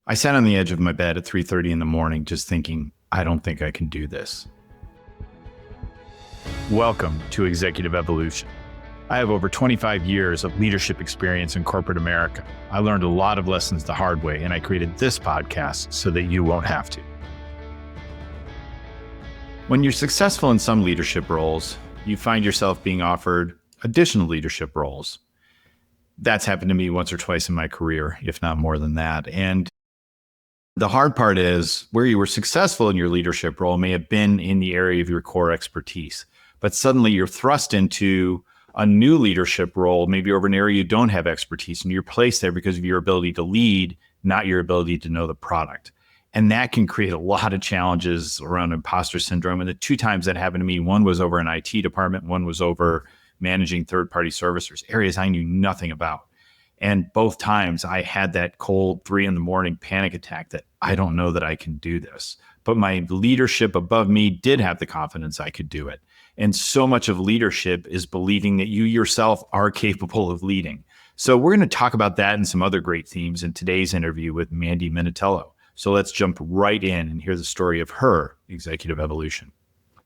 I sat on the edge of my bed at 3:30 in the morning just thinking, I don't think I can do this. Welcome to Executive Evolution. I have over 25 years of leadership experience in corporate America. I learned a lot of lessons the hard way, and I created this podcast so that you won't have to. When you're successful in some leadership roles, you find yourself being offered additional leadership roles. That's happened to me once or twice in my career, if not more than that. And the hard part is where you were successful in your leadership role may have been in the area of your core expertise, but suddenly you're thrust into a new leadership role, maybe over an area you don't have expertise, and you're placed there because of your ability to lead, not your ability to know the product. And that can create a lot of challenges around imposter syndrome. And the two times that happened to me, one was over an IT department, one was over managing third-party servicers, areas I knew nothing about. And both times I had that cold 3 a.m. panic attack that I don't know that I can do this. But my leadership above me did have the confidence I could do it. And so much of leadership is believing that you yourself are capable of leading. So we're going to talk about that and some other great themes in today's interview with Mandy Minitello. So let's jump right in and hear the story of her executive evolution.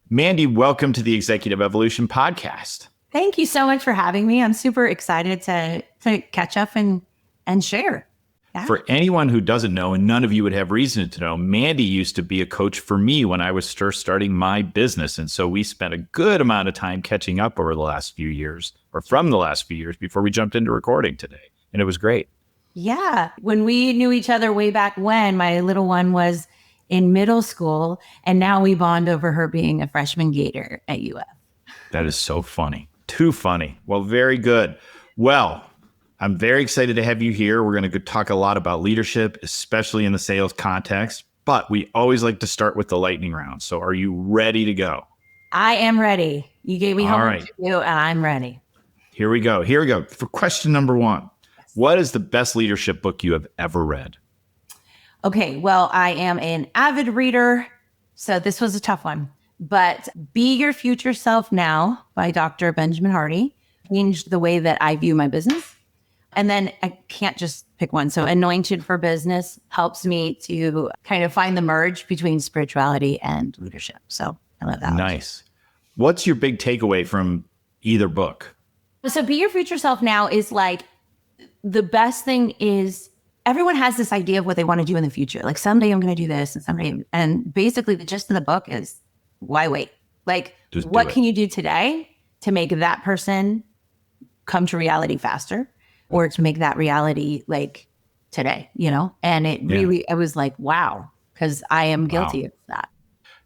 Mandy, welcome to the Executive Evolution podcast. Thank you so much for having me. I'm super excited to catch up and share. Yeah. For anyone who doesn't know, and none of you would have reason to know, Mandy used to be a coach for me when I was first starting my business. And so we spent a good amount of time catching up over the last few years, or from the last few years before we jumped into recording today. And it was great. Yeah. When we knew each other way back when, my little one was in middle school, and now we bond over her being a freshman Gator at UF. That is so funny. Too funny. Well, very good. Well, I'm very excited to have you here. We're going to talk a lot about leadership, especially in the sales context, but we always like to start with the lightning round. So are you ready to go? I am ready. You gave me homework to do, and I'm ready. Here we go. For question number 1, what is the best leadership book you have ever read? Okay, well, I am an avid reader, so this was a tough one. But Be Your Future Self Now by Dr. Benjamin Hardy changed the way that I view my business. And then I can't just pick one. So Anointed for Business helps me to kind of find the merge between spirituality and leadership. So I love that. Nice. What's your big takeaway from either book? So Be Your Future Self Now is like, the best thing is everyone has this idea of what they want to do in the future. Like someday I'm going to do this and basically the gist of the book is, why wait? Like, what can you do today to make that person come to reality faster, or to make that reality like today, And it really, I was like, wow, because I am guilty of that.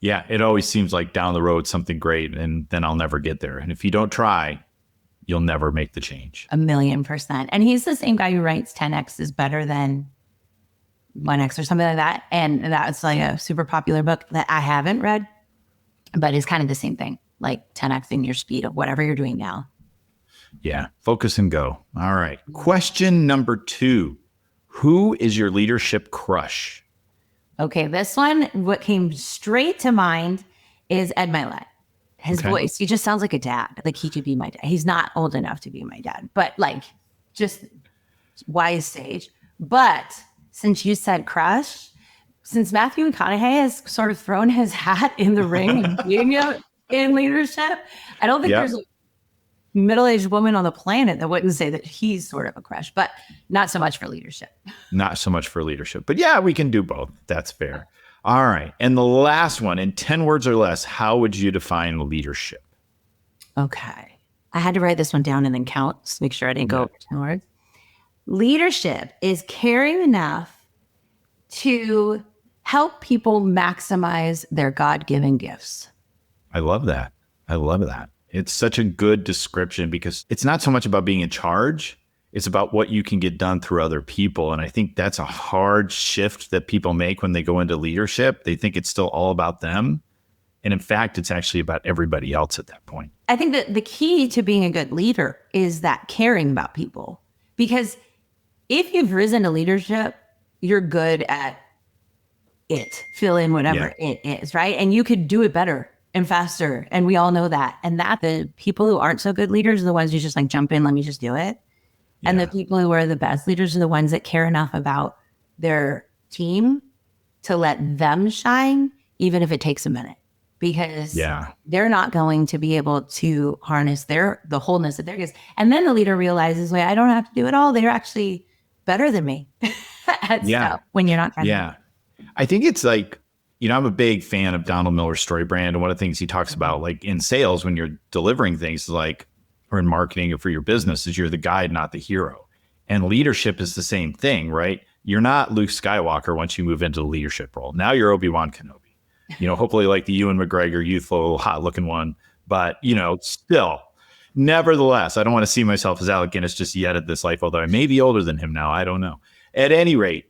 Yeah, it always seems like down the road, something great, and then I'll never get there. And if you don't try, you'll never make the change. 1,000,000%. And he's the same guy who writes 10X is better than 1X or something like that. And that's like a super popular book that I haven't read, but it's kind of the same thing, like 10Xing your speed of whatever you're doing now. Yeah, focus and go. All right. Question number 2. Who is your leadership crush? Okay, this one, what came straight to mind is Ed Milet. His voice, he just sounds like a dad. Like he could be my dad. He's not old enough to be my dad, but like just wise sage. But since you said crush, since Matthew McConaughey has sort of thrown his hat in the ring in leadership, I don't think there's a middle-aged woman on the planet that wouldn't say that he's sort of a crush, but not so much for leadership. Not so much for leadership. But yeah, we can do both. That's fair. All right. And the last one, in 10 words or less, how would you define leadership? Okay. I had to write this one down and then count to make sure I didn't go over 10 words. Leadership is caring enough to help people maximize their God-given gifts. I love that. It's such a good description because it's not so much about being in charge. It's about what you can get done through other people. And I think that's a hard shift that people make when they go into leadership. They think it's still all about them. And in fact, it's actually about everybody else at that point. I think that the key to being a good leader is that caring about people. Because if you've risen to leadership, you're good at it. Fill in whatever it is, right? And you could do it better and faster. And we all know that. And that the people who aren't so good leaders are the ones who just like jump in, let me just do it. Yeah. And the people who are the best leaders are the ones that care enough about their team to let them shine, even if it takes a minute, because they're not going to be able to harness the wholeness of their gifts. And then the leader realizes, wait, I don't have to do it all. They're actually better than me at stuff when you're not trying to. I think it's like, I'm a big fan of Donald Miller's story brand. And one of the things he talks about, like in sales, when you're delivering things like, or in marketing or for your business, is you're the guide, not the hero. And leadership is the same thing, right? You're not Luke Skywalker once you move into the leadership role. Now you're Obi-Wan Kenobi, hopefully like the Ewan McGregor, youthful, hot looking one. But, still, nevertheless, I don't want to see myself as Alec Guinness just yet at this life, although I may be older than him now. I don't know. At any rate,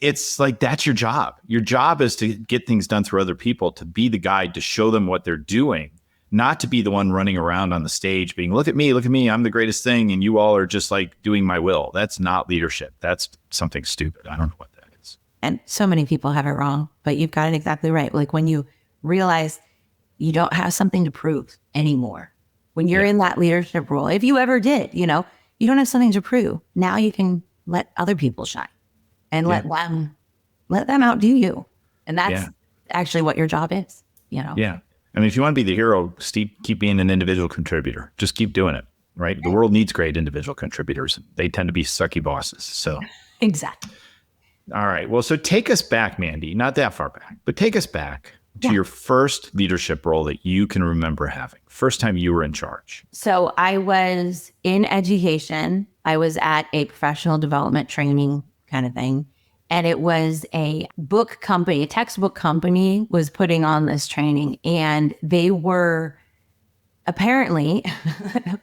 it's like, that's your job. Your job is to get things done through other people, to be the guide, to show them what they're doing, not to be the one running around on the stage being, look at me, I'm the greatest thing. And you all are just like doing my will. That's not leadership. That's something stupid. I don't know what that is. And so many people have it wrong, but you've got it exactly right. Like when you realize you don't have something to prove anymore, when you're in that leadership role, if you ever did, you don't have something to prove. Now you can let other people shine. And let them outdo you. And that's actually what your job is, Yeah. I mean, if you want to be the hero, keep being an individual contributor. Just keep doing it, right? The world needs great individual contributors. They tend to be sucky bosses. So exactly. All right. Well, so take us back, Mandy, not that far back, but take us back to your first leadership role that you can remember having. First time you were in charge. So I was in education. I was at a professional development training kind of thing. And it was a book company, a textbook company was putting on this training. And they were apparently,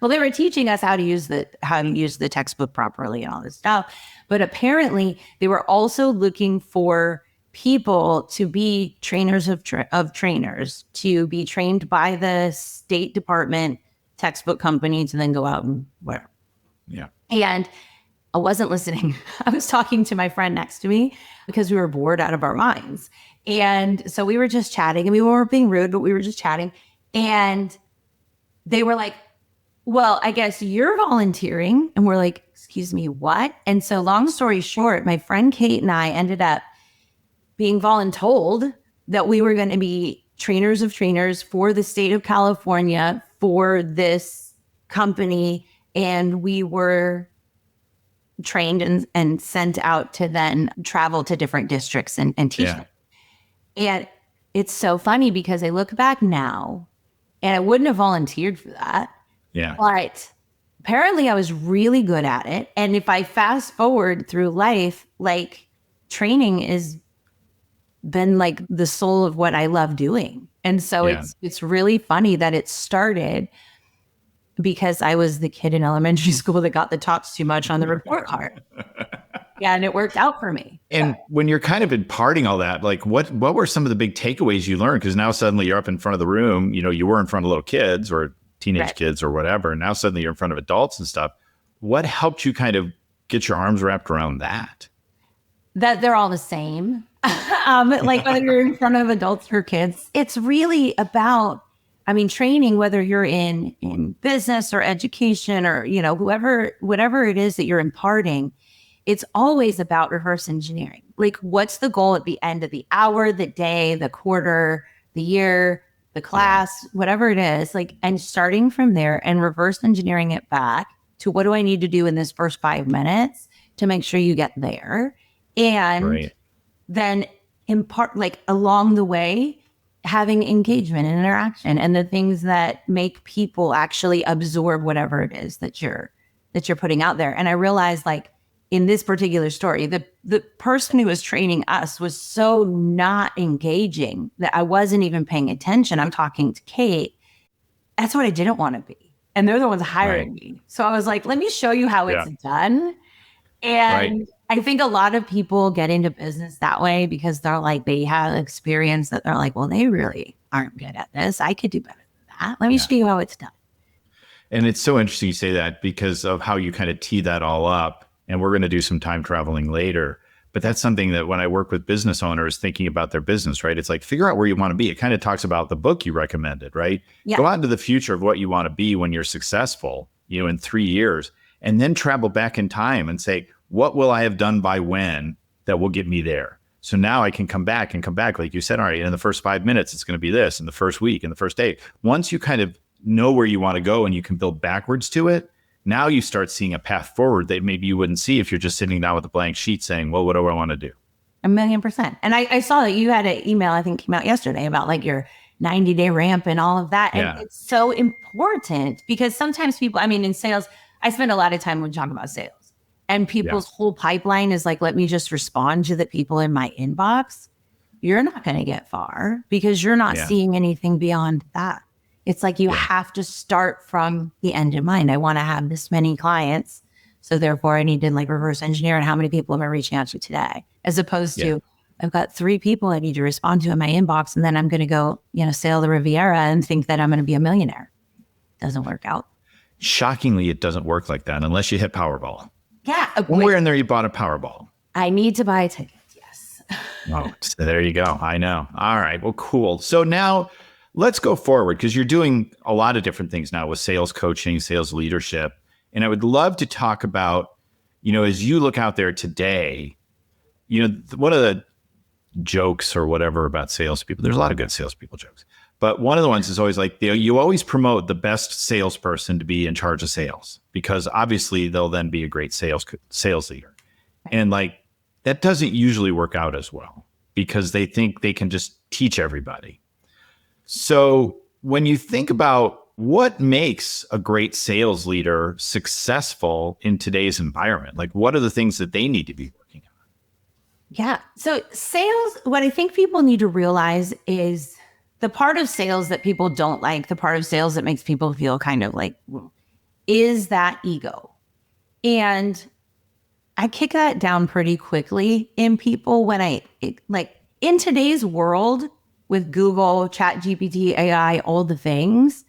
they were teaching us how to use the textbook properly and all this stuff. But apparently they were also looking for people to be trainers of trainers, to be trained by the State Department textbook company to then go out and whatever. Yeah. And I wasn't listening. I was talking to my friend next to me because we were bored out of our minds. And so we were just chatting, and we weren't being rude, but we were just chatting. And they were like, well, I guess you're volunteering. And we're like, excuse me, what? And so long story short, my friend Kate and I ended up being volun-told that we were going to be trainers of trainers for the state of California for this company. And we were trained and sent out to then travel to different districts and teach them. And it's so funny because I look back now and I wouldn't have volunteered for that. Yeah. But apparently I was really good at it. And if I fast forward through life, like training has been like the soul of what I love doing. And so it's really funny that it started because I was the kid in elementary school that got the talks too much on the report card. And it worked out for me. And when you're kind of imparting all that, like what were some of the big takeaways you learned? Because now suddenly you're up in front of the room, you were in front of little kids or teenage kids or whatever. And now suddenly you're in front of adults and stuff. What helped you kind of get your arms wrapped around that? That they're all the same. Like whether you're in front of adults or kids, it's really about, training, whether you're in business or education or, whatever it is that you're imparting, it's always about reverse engineering. Like, what's the goal at the end of the hour, the day, the quarter, the year, the class, whatever it is, and starting from there and reverse engineering it back to what do I need to do in this first 5 minutes to make sure you get there. And then impart, along the way, having engagement and interaction and the things that make people actually absorb whatever it is that you're putting out there. And I realized, in this particular story, the person who was training us was so not engaging that I wasn't even paying attention. I'm talking to Kate. That's what I didn't want to be. And they're the ones hiring me. So I was like, let me show you how it's done. And I think a lot of people get into business that way because they have experience that they're like, well, they really aren't good at this. I could do better than that. Let me show you how it's done. And it's so interesting you say that because of how you kind of tee that all up. And we're going to do some time traveling later. But that's something that when I work with business owners thinking about their business, right? It's like, figure out where you want to be. It kind of talks about the book you recommended, right? Yeah. Go out into the future of what you want to be when you're successful, in 3 years, and then travel back in time and say, what will I have done by when that will get me there. So now I can come back. Like you said, all right, in the first 5 minutes, it's going to be this, in the first week, in the first day. Once you kind of know where you want to go and you can build backwards to it, now you start seeing a path forward that maybe you wouldn't see if you're just sitting down with a blank sheet saying, well, what do I want to do? 1,000,000%. And I saw that you had an email, I think came out yesterday about like your 90-day ramp and all of that. And it's so important because sometimes people, I mean, in sales, I spend a lot of time when talking about sales. And people's whole pipeline is like, let me just respond to the people in my inbox. You're not going to get far because you're not seeing anything beyond that. It's like you have to start from the end in mind. I want to have this many clients. So therefore I need to like reverse engineer and how many people am I reaching out to today? As opposed to I've got 3 people I need to respond to in my inbox. And then I'm going to go, sail the Riviera and think that I'm going to be a millionaire. Doesn't work out. Shockingly, it doesn't work like that unless you hit Powerball. Yeah. Where in there you bought a Powerball? I need to buy a ticket. Yes. Oh, so there you go. I know. All right. Well, cool. So now let's go forward because you're doing a lot of different things now with sales coaching, sales leadership. And I would love to talk about, as you look out there today, one of the jokes or whatever about salespeople, there's a lot of good salespeople jokes. But one of the ones is always like, you always promote the best salesperson to be in charge of sales because obviously they'll then be a great sales leader. And like, that doesn't usually work out as well because they think they can just teach everybody. So when you think about what makes a great sales leader successful in today's environment, like what are the things that they need to be working on? Yeah. So sales, what I think people need to realize is the part of sales that people don't like, the part of sales that makes people feel kind of like, is that ego. And I kick that down pretty quickly in people when in today's world with Google, ChatGPT, AI, all the things,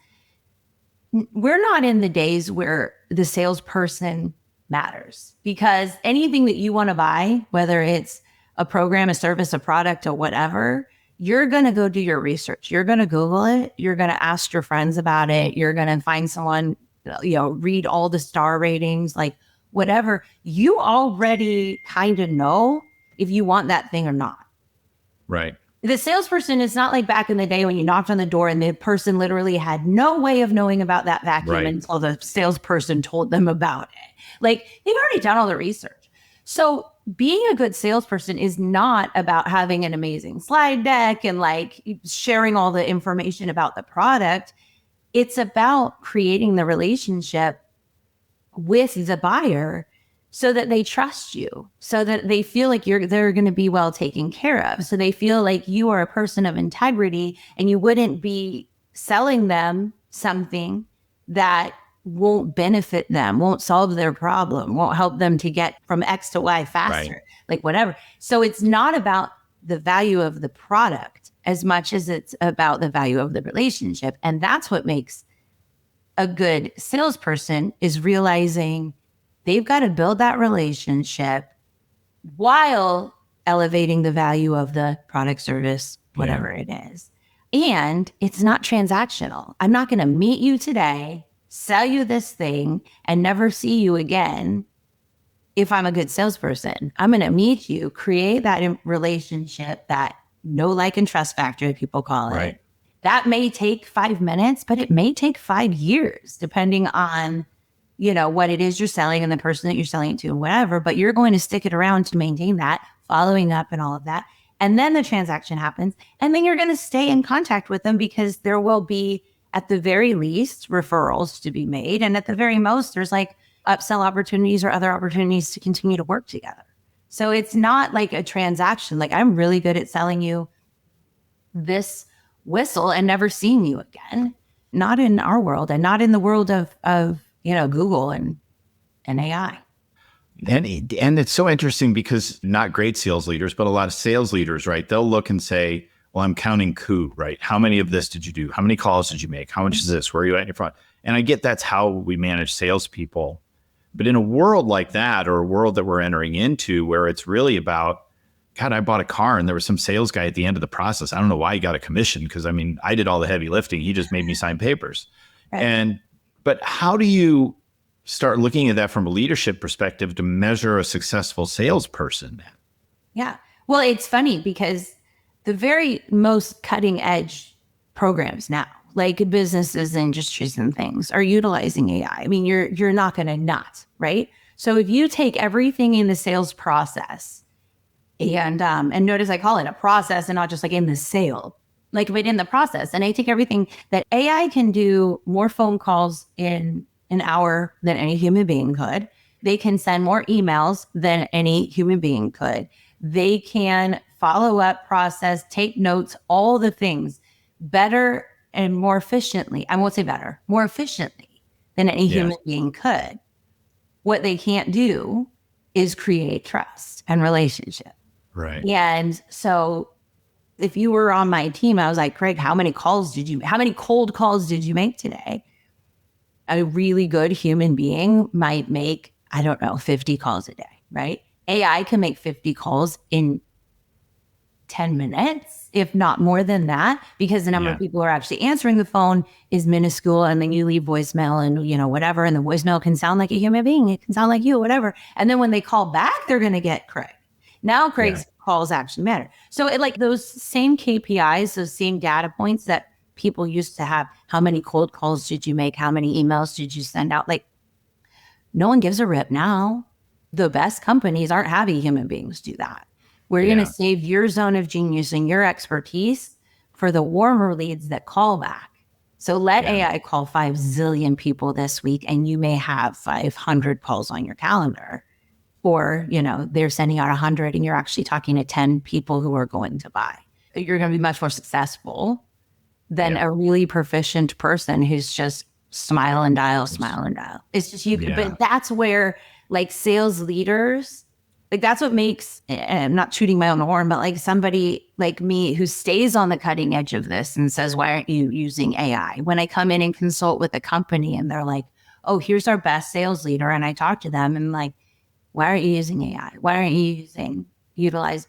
we're not in the days where the salesperson matters because anything that you want to buy, whether it's a program, a service, a product, or whatever, you're going to go do your research. You're going to Google it. You're going to ask your friends about it. You're going to find someone, read all the star ratings, like whatever. You already kind of know if you want that thing or not. Right. The salesperson is not like back in the day when you knocked on the door and the person literally had no way of knowing about that vacuum until the salesperson told them about it. Like they've already done all the research. So being a good salesperson is not about having an amazing slide deck and like sharing all the information about the product. It's about creating the relationship with the buyer so that they trust you, so that they feel like they're going to be well taken care of. So they feel like you are a person of integrity and you wouldn't be selling them something that won't benefit them, won't solve their problem, won't help them to get from X to Y faster, like whatever. So it's not about the value of the product as much as it's about the value of the relationship. And that's what makes a good salesperson is realizing they've got to build that relationship while elevating the value of the product, service, whatever it is. And it's not transactional. I'm not going to meet you today, sell you this thing, and never see you again if I'm a good salesperson. I'm going to meet you, create that relationship, that know, like, and trust factor, people call it. That may take 5 minutes, but it may take 5 years, depending on, what it is you're selling and the person that you're selling it to and whatever, but you're going to stick it around to maintain that, following up and all of that. And then the transaction happens, and then you're going to stay in contact with them because there will be, at the very least, referrals to be made. And at the very most, there's like upsell opportunities or other opportunities to continue to work together. So it's not like a transaction. Like, I'm really good at selling you this whistle and never seeing you again. Not in our world, and not in the world of Google and AI. And it's so interesting because not great sales leaders, but a lot of sales leaders, right? They'll look and say, well, I'm counting coup, right? How many of this did you do? How many calls did you make? How much is this? Where are you at in your front? And I get that's how we manage salespeople. But in a world like that, or a world that we're entering into where it's really about, God, I bought a car and there was some sales guy at the end of the process. I don't know why he got a commission because, I did all the heavy lifting. He just made me sign papers. Right. But how do you start looking at that from a leadership perspective to measure a successful salesperson? Yeah. Well, it's funny because the very most cutting edge programs now, like businesses, industries, and things, are utilizing AI. I mean, you're not going to not, right? So if you take everything in the sales process and notice I call it a process and not just like in the sale, like but in the process, and I take everything that AI can do more phone calls in an hour than any human being could. They can send more emails than any human being could. They can follow up, process, take notes, all the things better and more efficiently. I won't say better, more efficiently than any human being could. What they can't do is create trust and relationship. Right. And so if you were on my team, I was like, Craig, how many cold calls did you make today? A really good human being might make, I don't know, 50 calls a day, right? AI can make 50 calls in 10 minutes, if not more than that, because the number of people who are actually answering the phone is minuscule. And then you leave voicemail and, whatever. And the voicemail can sound like a human being. It can sound like you, whatever. And then when they call back, they're going to get Craig. Now Craig's calls actually matter. So it like those same KPIs, those same data points that people used to have. How many cold calls did you make? How many emails did you send out? Like no one gives a rip now. The best companies aren't having human beings do that. We're going to save your zone of genius and your expertise for the warmer leads that call back. So let AI call 5 zillion people this week and you may have 500 calls on your calendar. Or, they're sending out 100 and you're actually talking to 10 people who are going to buy. You're going to be much more successful than a really proficient person who's just smile and dial. It's just you. But that's where like sales leaders, like that's what makes, and I'm not shooting my own horn, but like somebody like me who stays on the cutting edge of this and says, why aren't you using AI? When I come in and consult with a company and they're like, oh, here's our best sales leader. And I talk to them and like, why aren't you using AI? Why aren't you utilize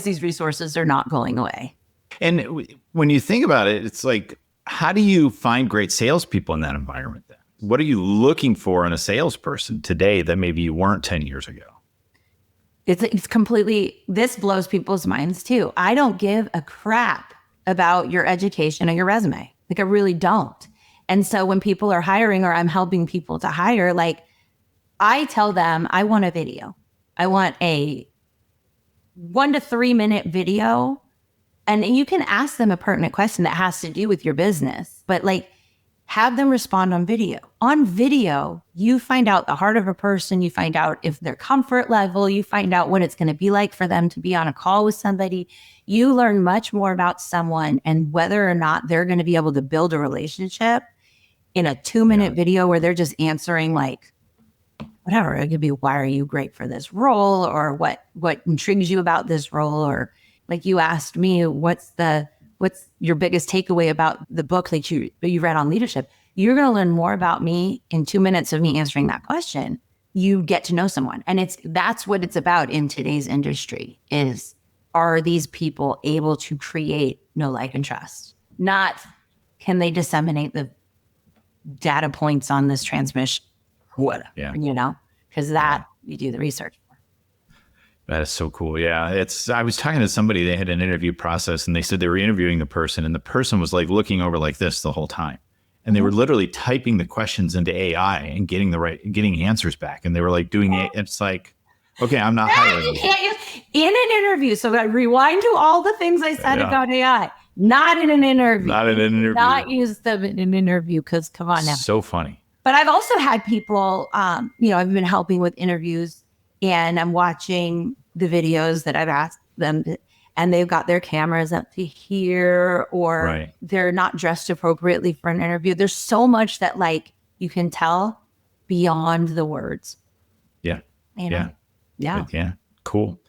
these resources? They're not going away. And when you think about it, it's like, how do you find great salespeople in that environment then? What are you looking for in a salesperson today that maybe you weren't 10 years ago? It's completely, this blows people's minds too. I don't give a crap about your education or your resume. Like I really don't. And so when people are hiring or I'm helping people to hire, like I tell them I want a video. I want a 1 to 3 minute video. And you can ask them a pertinent question that has to do with your business, but like have them respond on video. On video, you find out the heart of a person. You find out if their comfort level, you find out what it's going to be like for them to be on a call with somebody. You learn much more about someone and whether or not they're going to be able to build a relationship in a 2-minute video where they're just answering like, whatever. It could be, why are you great for this role? Or what intrigues you about this role? Or like you asked me, what's your biggest takeaway about the book that you read on leadership? You're going to learn more about me in 2 minutes of me answering that question. You get to know someone. And that's what it's about in today's industry is, are these people able to create know, like, and trust? Not can they disseminate the data points on this transmission? Whatever, because you do the research for. That is so cool. Yeah. I was talking to somebody, they had an interview process and they said they were interviewing the person and the person was like looking over like this the whole time. And they were literally typing the questions into AI and getting answers back. And they were like doing it. It's like, okay, I'm not hiring you. In an interview. So I rewind to all the things I said about AI. Not in an interview. Not use them in an interview because come on now. So funny. But I've also had people, I've been helping with interviews and I'm watching the videos that I've asked them and they've got their cameras up to here or they're not dressed appropriately for an interview. There's so much that like you can tell beyond the words. Yeah. Yeah. Cool.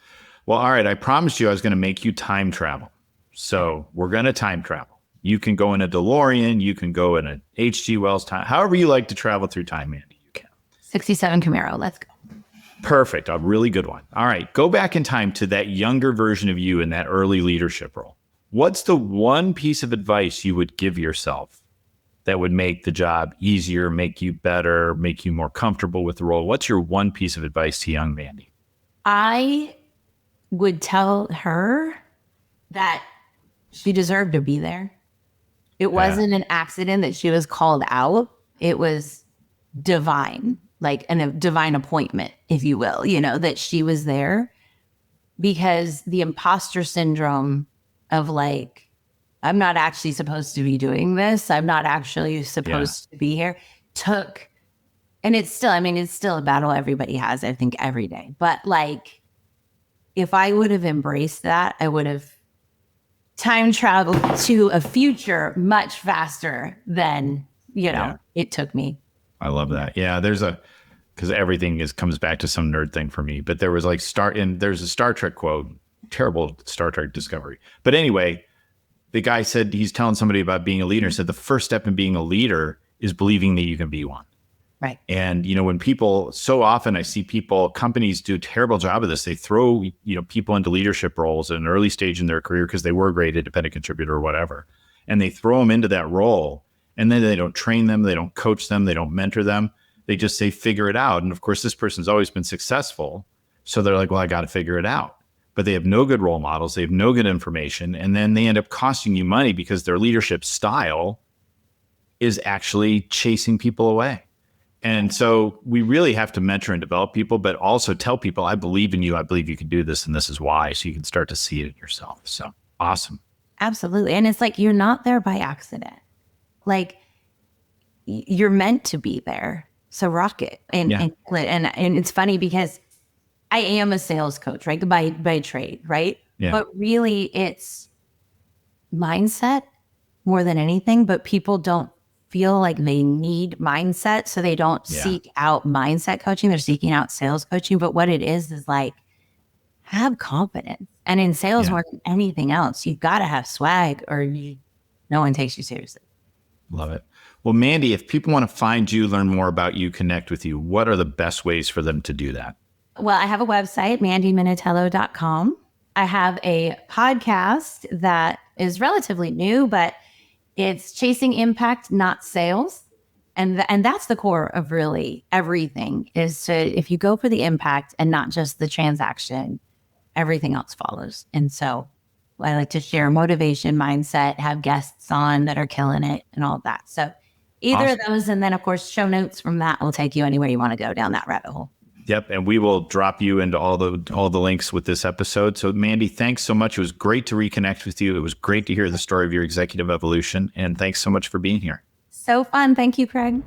Well, all right. I promised you I was going to make you time travel. So we're going to time travel. You can go in a DeLorean. You can go in an H.G. Wells time. However you like to travel through time, Mandy, you can. 67 Camaro. Let's go. Perfect. A really good one. All right. Go back in time to that younger version of you in that early leadership role. What's the one piece of advice you would give yourself that would make the job easier, make you better, make you more comfortable with the role? What's your one piece of advice to young Mandy? I would tell her that she deserved to be there. It wasn't an accident that she was called out. It was divine, like a divine appointment, if you will, that she was there, because the imposter syndrome of like, I'm not actually supposed to be doing this. I'm not actually supposed to be here and it's still a battle everybody has, I think, every day. But like, if I would have embraced that, I would have time traveled to a future much faster than, it took me. I love that. Yeah. Because everything comes back to some nerd thing for me, but there was like there's a Star Trek quote, terrible Star Trek Discovery. But anyway, the guy said, he's telling somebody about being a leader, said the first step in being a leader is believing that you can be one. Right. And, when so often I see companies do a terrible job of this. They throw, people into leadership roles at an early stage in their career because they were a great independent contributor or whatever. And they throw them into that role, and then they don't train them. They don't coach them. They don't mentor them. They just say, figure it out. And of course, this person's always been successful. So they're like, well, I got to figure it out. But they have no good role models. They have no good information. And then they end up costing you money because their leadership style is actually chasing people away. And so we really have to mentor and develop people, but also tell people, I believe in you. I believe you can do this, and this is why. So you can start to see it in yourself. So awesome. Absolutely. And it's like, you're not there by accident. Like, you're meant to be there. So rock it. And it's funny because I am a sales coach, right? By trade, right? Yeah. But really it's mindset more than anything, but people don't feel like they need mindset. So they don't seek out mindset coaching. They're seeking out sales coaching. But what it is like, have confidence. And in sales more than anything else, you've got to have swag, or no one takes you seriously. Love it. Well, Mandy, if people want to find you, learn more about you, connect with you, what are the best ways for them to do that? Well, I have a website, mandyminitello.com. I have a podcast that is relatively new, but it's Chasing Impact, Not Sales. And that's the core of really everything, is if you go for the impact and not just the transaction, everything else follows. And so I like to share motivation, mindset, have guests on that are killing it and all of that. So either of those. And then, of course, show notes from that will take you anywhere you want to go down that rabbit hole. Yep. And we will drop you into all the links with this episode. So Mandy, thanks so much. It was great to reconnect with you. It was great to hear the story of your executive evolution. And thanks so much for being here. So fun. Thank you, Craig.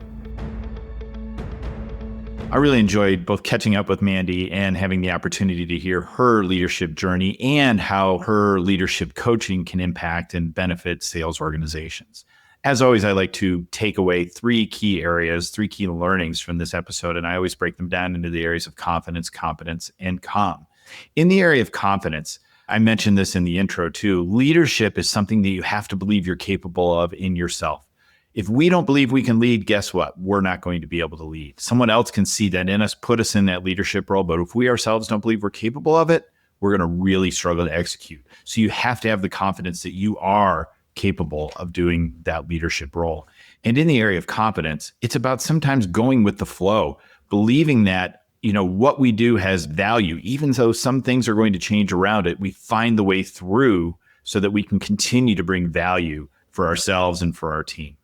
I really enjoyed both catching up with Mandy and having the opportunity to hear her leadership journey and how her leadership coaching can impact and benefit sales organizations. As always, I like to take away three key learnings from this episode, and I always break them down into the areas of confidence, competence, and calm. In the area of confidence, I mentioned this in the intro too, leadership is something that you have to believe you're capable of in yourself. If we don't believe we can lead, guess what? We're not going to be able to lead. Someone else can see that in us, put us in that leadership role, but if we ourselves don't believe we're capable of it, we're going to really struggle to execute. So you have to have the confidence that you are capable of doing that leadership role. And in the area of competence, it's about sometimes going with the flow, believing that, what we do has value, even though some things are going to change around it, we find the way through so that we can continue to bring value for ourselves and for our team.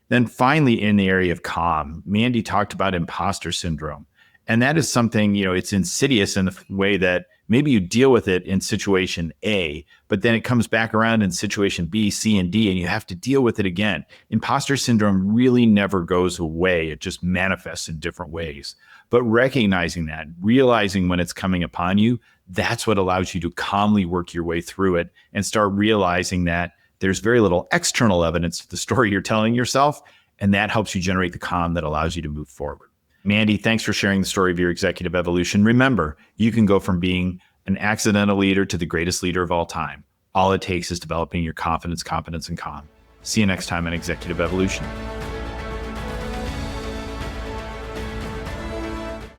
Then finally, in the area of calm, Mandy talked about imposter syndrome. And that is something, it's insidious in the way that maybe you deal with it in situation A, but then it comes back around in situation B, C, and D, and you have to deal with it again. Imposter syndrome really never goes away. It just manifests in different ways. But recognizing that, realizing when it's coming upon you, that's what allows you to calmly work your way through it and start realizing that there's very little external evidence to the story you're telling yourself, and that helps you generate the calm that allows you to move forward. Mandy, thanks for sharing the story of your executive evolution. Remember, you can go from being an accidental leader to the greatest leader of all time. All it takes is developing your confidence, competence, and calm. See you next time on Executive Evolution.